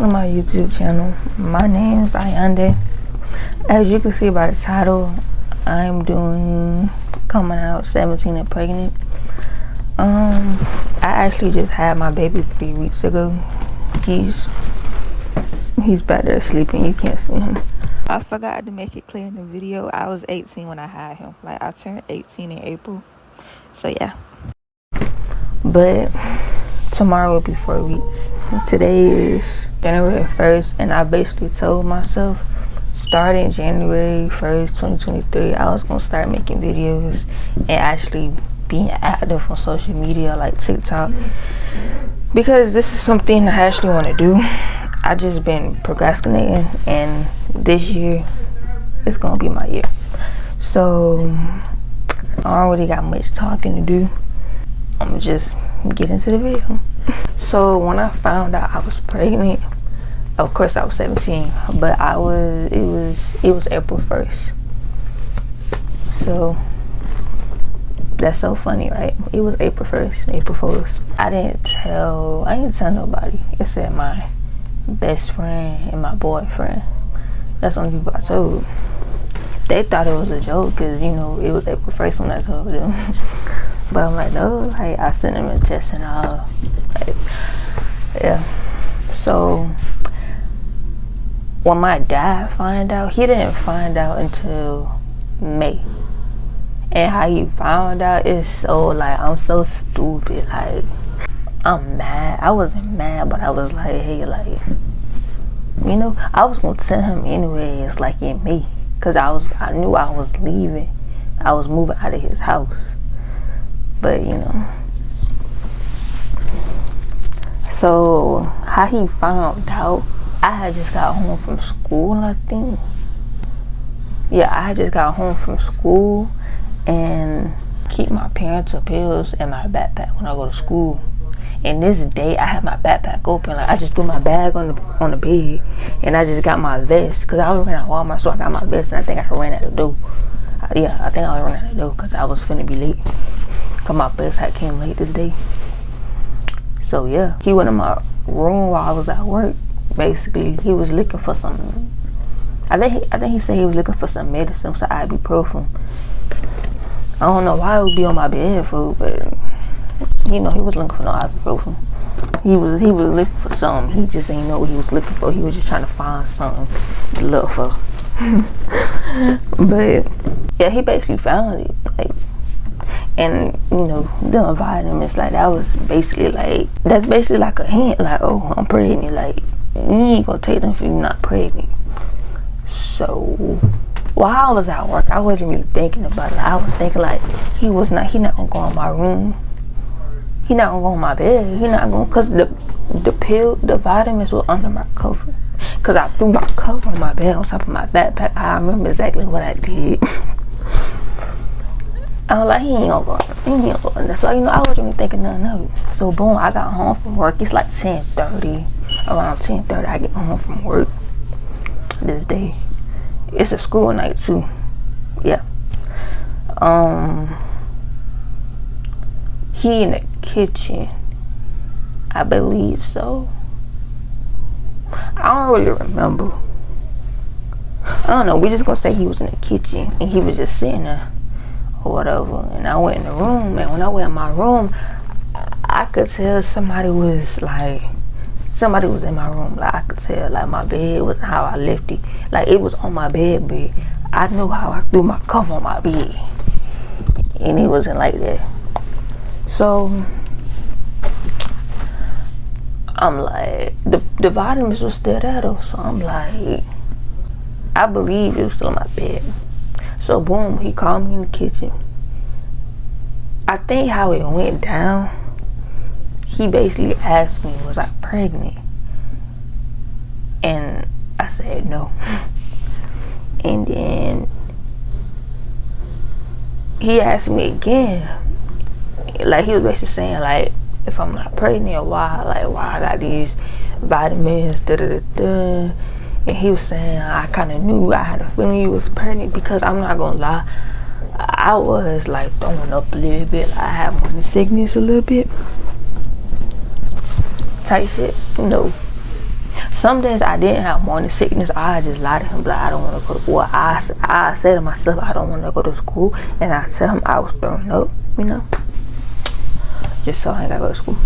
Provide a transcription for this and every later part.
to my YouTube channel. My name is Ania. As you can see by the title, I'm doing coming out 17 and pregnant. I actually just had my baby 3 weeks ago. He's back there sleeping. You can't see him. I forgot to make it clear in the video. I was 18 when I had him. Like, I turned 18 in April. So yeah. But tomorrow will be 4 weeks. Today is January 1st, and I basically told myself starting January 1st, 2023, I was gonna start making videos and actually being active on social media like TikTok, because this is something I actually want to do. I just been procrastinating, and this year it's gonna be my year. So I don't really got much talking to do. I'm just get into the video. So when I found out I was pregnant, of course I was 17, but it was April 1st. So that's so funny, right? It was April 1st, April Fool's. I didn't tell nobody except my best friend and my boyfriend. That's the only people I told. They thought it was a joke because, you know, it was April 1st when I told them. But I'm like, no, like, I sent them a text and all. Like, yeah. So when my dad found out, he didn't find out until May. And how he found out is so, like, I'm so stupid. Like, I'm mad. I wasn't mad, but I was like, hey, like, you know, I was gonna tell him anyways, like, in May, because I knew I was leaving. I was moving out of his house. But, you know. So how he found out, I had just got home from school, I think. Yeah, I had just got home from school and keep my parents' pills in my backpack when I go to school. And this day I had my backpack open. Like, I just put my bag on the bed, and I just got my vest because I was running at Walmart, so I got my vest, and I think I ran out the door. Yeah, I think I ran out the door because I was finna be late. Cause my bus had came late this day. So yeah, he went in my room while I was at work. Basically, he was looking for some. I think he said he was looking for some medicine, some ibuprofen. I don't know why it would be on my bed for, but you know, he was looking for no ibuprofen. He was looking for something. He just ain't know what he was looking for. He was just trying to find something to look for. But yeah, he basically found it. Like, and you know, the vitamins, like, that's basically like a hint, like, oh, I'm pregnant. Like, you ain't gonna take them if you're not pregnant. So while I was at work, I wasn't really thinking about it. I was thinking, like, he not gonna go in my room. He not gonna go on my bed. He not gonna, cause the vitamins were under my cover. Cause I threw my cover on my bed on top of my backpack. I remember exactly what I did. I was like, he ain't gonna go. So, you know, I wasn't really thinking nothing of it. So boom, I got home from work. It's like 10:30. Around 10:30, I get home from work this day. It's a school night too. Yeah. He in the kitchen, I believe so. I don't really remember. I don't know. We just gonna say he was in the kitchen and he was just sitting there or whatever. And I went in the room, and when I went in my room, I could tell somebody was in my room. Like, I could tell, like, my bed was how I left it. Like, it was on my bed, but I knew how I threw my cover on my bed, and it wasn't like that. So I'm like, the vitamins were still there though. So I'm like, I believe it was still in my bed. So boom, he called me in the kitchen. I think how it went down, he basically asked me, was I pregnant? And I said no. And then he asked me again. Like, he was basically saying, like, if I'm not pregnant, why I got these vitamins, da-da-da-da. And he was saying, I kind of knew, I had a feeling you was pregnant, because I'm not gonna lie, I was like throwing up a little bit. Like, I had morning sickness a little bit type shit, you know. some days I didn't have morning sickness. I just lied to him, but I don't want to go to school. I said to myself, I don't want to go to school, and I tell him I was throwing up, you know, just so I ain't gotta go to school.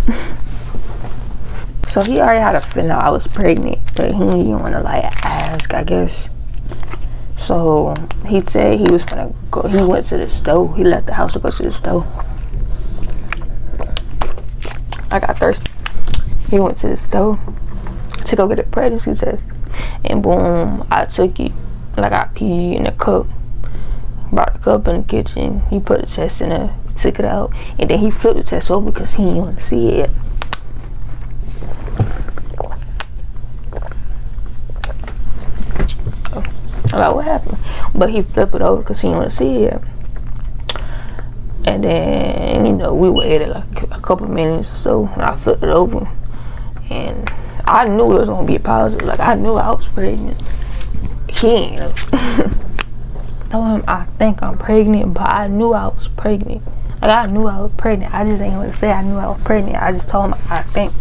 So he already had a feeling I was pregnant, but he didn't want to like ask, I guess. So he said he was gonna go. He went to the store. He left the house to go to the store. I got thirsty. He went to the store to go get a pregnancy test, and boom, I took it. Like I peed in a cup, brought the cup in the kitchen. He put the test in there, took it out, and then he flipped the test over because he didn't want to see it. I'm like, what happened? But he flipped it over because he didn't want to see it. And then, you know, we waited like a couple minutes or so, and I flipped it over, and I knew it was gonna be positive. Like I knew I was pregnant. He ain't know. Told him I think I'm pregnant, but I knew I was pregnant. Like I knew I was pregnant. I just ain't want to say I knew I was pregnant. I just told him I think.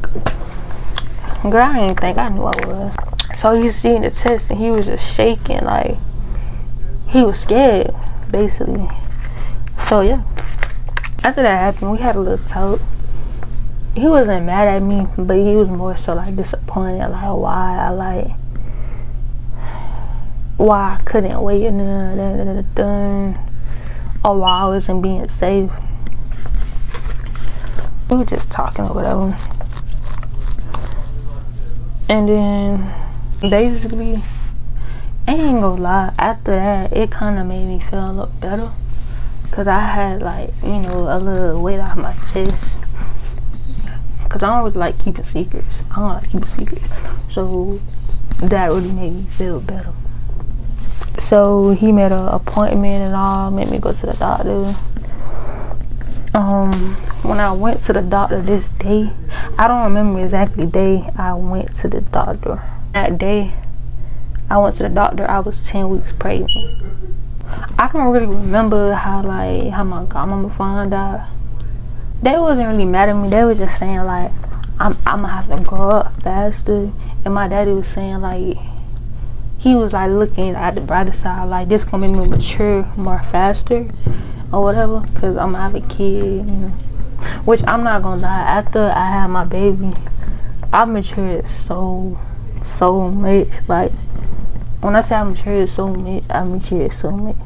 Girl, I didn't think. I knew I was. So he seen the test and he was just shaking, like he was scared, basically. So yeah. After that happened, we had a little talk. He wasn't mad at me, but he was more so like disappointed, like why I couldn't wait and or why I wasn't being safe. We were just talking or whatever. And then basically, I ain't gonna lie, after that it kind of made me feel a little better, because I had like, you know, a little weight off my chest, because I don't really like keeping secrets. So that really made me feel better. So he made an appointment and all, made me go to the doctor. When I went to the doctor this day, I don't remember exactly the day I went to the doctor. That day I went to the doctor, I was 10 weeks pregnant. I don't really remember how my godmama found out. They wasn't really mad at me. They were just saying like I'm gonna have to grow up faster, and my daddy was saying like he was like looking at the brighter side, like this gonna make me mature more faster or whatever, because I'm gonna have a kid, you know. Which I'm not gonna lie, after I had my baby, I matured so much. Like when I say I matured so much, I matured so much.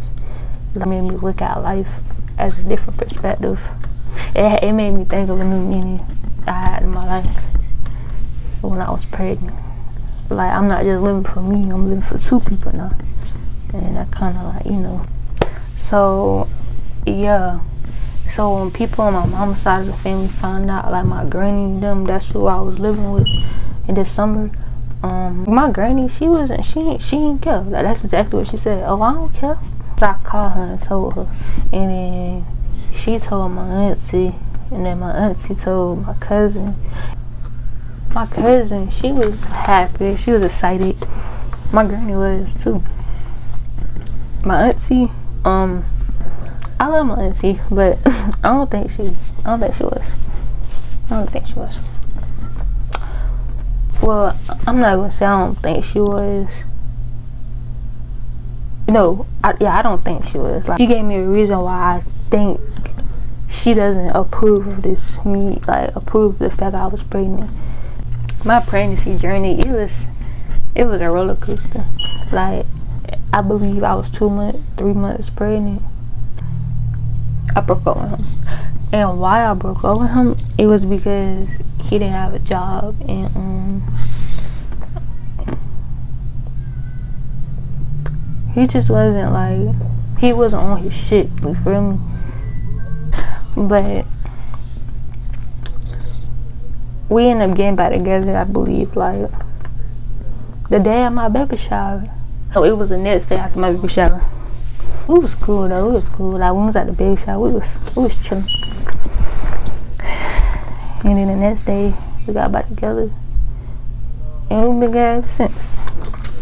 It made me look at life as a different perspective. It made me think of a new meaning I had in my life when I was pregnant. Like I'm not just living for me, I'm living for two people now. And I kind of like, you know. So yeah. So when people on my mama's side of the family found out, like my granny and them, that's who I was living with in this summer. My granny, she didn't care. Like, that's exactly what she said. Oh, I don't care. So I called her and told her, and then she told my auntie, and then my auntie told my cousin. My cousin, she was happy. She was excited. My granny was too. My auntie, I love my auntie, but I don't think she was. Well, I'm not gonna say I don't think she was. No, I don't think she was. Like, she gave me a reason why I think she doesn't approve of this, approve of the fact I was pregnant. My pregnancy journey, it was a roller coaster. Like, I believe I was 3 months pregnant. I broke up with him. And why I broke up with him, it was because he didn't have a job, and he just wasn't he wasn't on his shit, you feel me? But we ended up getting back together, I believe, the day of my baby shower. No, it was the next day after my baby shower. It was cool though. It was cool. Like when we was at the baby shower, we was chilling. And then the next day, we got back together, and we've been together ever since.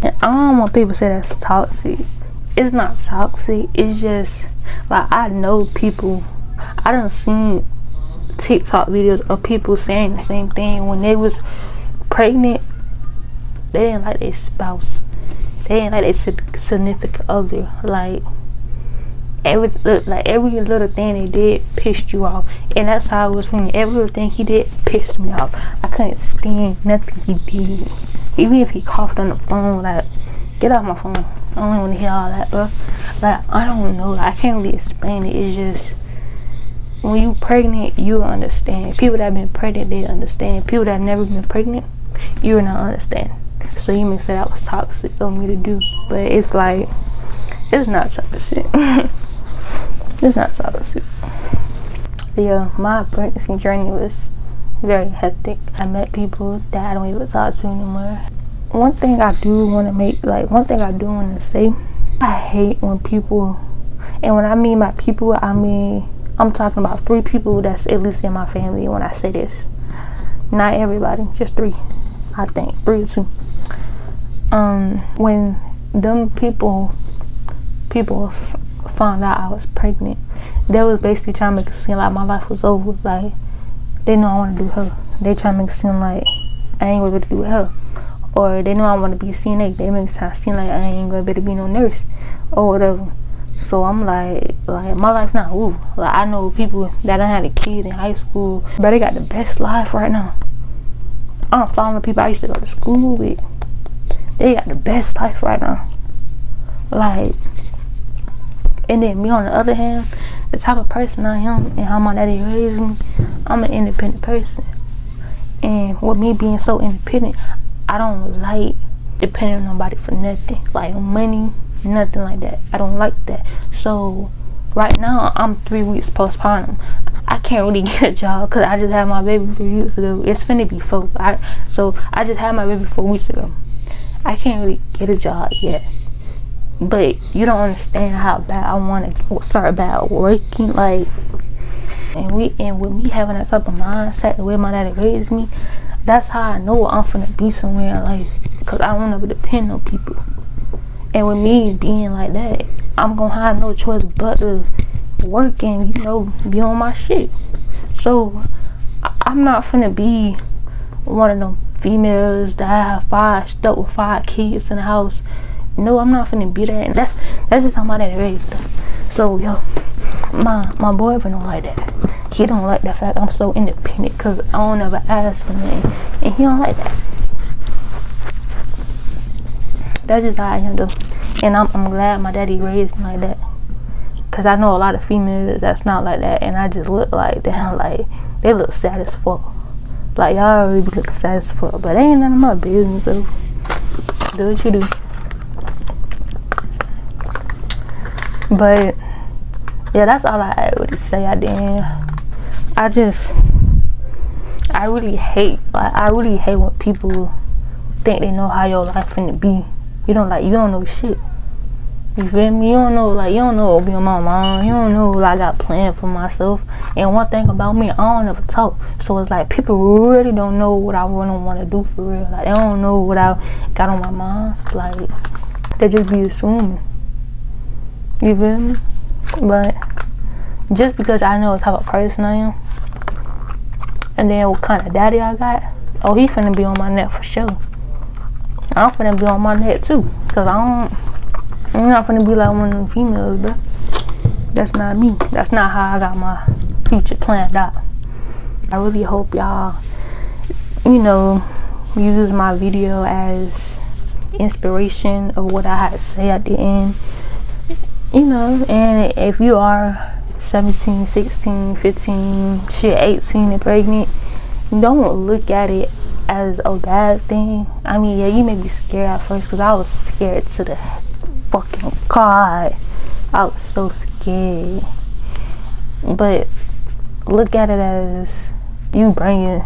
And I don't want people to say that's toxic. It's not toxic. It's just I know people. I done seen TikTok videos of people saying the same thing when they was pregnant. they didn't like their spouse, they didn't like their significant other. Like every little thing they did pissed you off, and that's how it was for me. Every little thing he did pissed me off. I couldn't stand nothing he did. Even if he coughed on the phone, like, get off my phone. I don't want to hear all that, bro. Like, I don't know. I can't really explain it. It's just, when you pregnant, you understand. People that have been pregnant, they understand. People that have never been pregnant, you will not understand. So you may say that was toxic of me to do, but it's like, it's not toxic. It's not toxic. But yeah, my pregnancy journey was very hectic. I met people that I don't even talk to anymore. One thing I do want to say, I hate when people, and when I mean by people, I'm talking about 3 people that's at least in my family when I say this. Not everybody, just 3. I think 3 or 2. When them people found out I was pregnant, they was basically trying to make it seem like my life was over. Like, they know I want to do her. They trying to make it seem like I ain't gonna be able to do her. Or they know I want to be a CNA. They make it seem like I ain't gonna be able to be no nurse or whatever. So I'm like my life not over. Like, I know people that done had a kid in high school, but they got the best life right now. I'm following people I used to go to school with. They got the best life right now. Like, and then me on the other hand, the type of person I am and how my daddy raised me, I'm an independent person. And with me being so independent, I don't like depending on nobody for nothing. Like money, nothing like that. I don't like that. So right now, I'm 3 weeks postpartum. I can't really get a job because I just had my baby 3 weeks ago. It's finna be 4. So I just had my baby 4 weeks ago. I can't really get a job yet. But you don't understand how bad I want to start back working. Like, and with me having that type of mindset, the way my daddy raised me, that's how I know I'm finna be somewhere in life. Cause I don't ever depend on people. And with me being like that, I'm gonna have no choice but to work and, be on my shit. So I'm not finna be one of them females that have stuck with 5 kids in the house. No, I'm not finna be that. And that's just how my daddy raised us. So yo, my boyfriend don't like that. He don't like the fact I'm so independent because I don't ever ask for nothing, and he don't like that. That's just how I am though. And I'm glad my daddy raised me like that, because I know a lot of females that's not like that, and I just look like them. Like, they look sad as fuck. Like, y'all really be looking sad as fuck, but they ain't none of my business. So do what you do. But yeah, that's all I would say. I really hate when people think they know how your life finna be. You don't know shit. You feel me? You don't know what will be on my mind. You don't know what I got planned for myself. And one thing about me, I don't ever talk. So it's like, people really don't know what I really want to do for real. Like, they don't know what I got on my mind. Like, they just be assuming. You feel me? But just because I know what type of person I am, and then what kind of daddy I got, oh, he finna be on my neck for sure. I'm finna be on my neck too, cause I'm not finna be like one of them females, bro. That's not me. That's not how I got my future planned out. I really hope y'all, use my video as inspiration of what I had to say at the end. And if you are 17, 16, 15, 18 and pregnant, don't look at it as a bad thing. I mean, yeah, you may be scared at first, because I was scared to the fucking God. I was so scared. But look at it as you bringing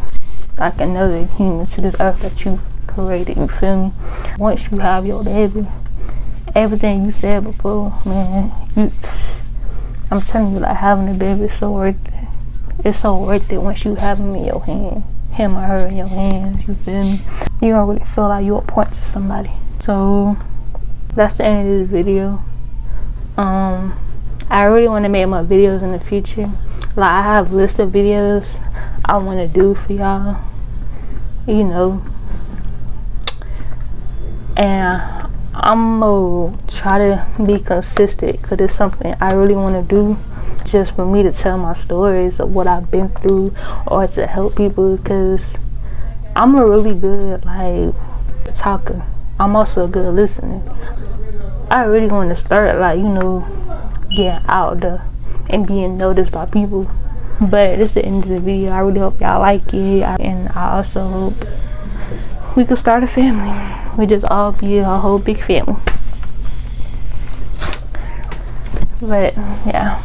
like another human to this earth that you created. You feel me? Once you have your baby, everything you said before, man, I'm telling you, like, having a baby is so worth it. It's so worth it once you have him in your hand, him or her in your hands. You feel me? You don't really feel like you're important to somebody. So that's the end of this video. I really want to make more videos in the future. Like, I have a list of videos I want to do for y'all. and I'm gonna try to be consistent because it's something I really want to do, just for me to tell my stories of what I've been through or to help people, because I'm a really good like talker. I'm also a good listener. I really want to start like, you know, getting out there and being noticed by people. But this is the end of the video. I really hope y'all like it, and I also hope we could start a family. We just all be a whole big family. But yeah.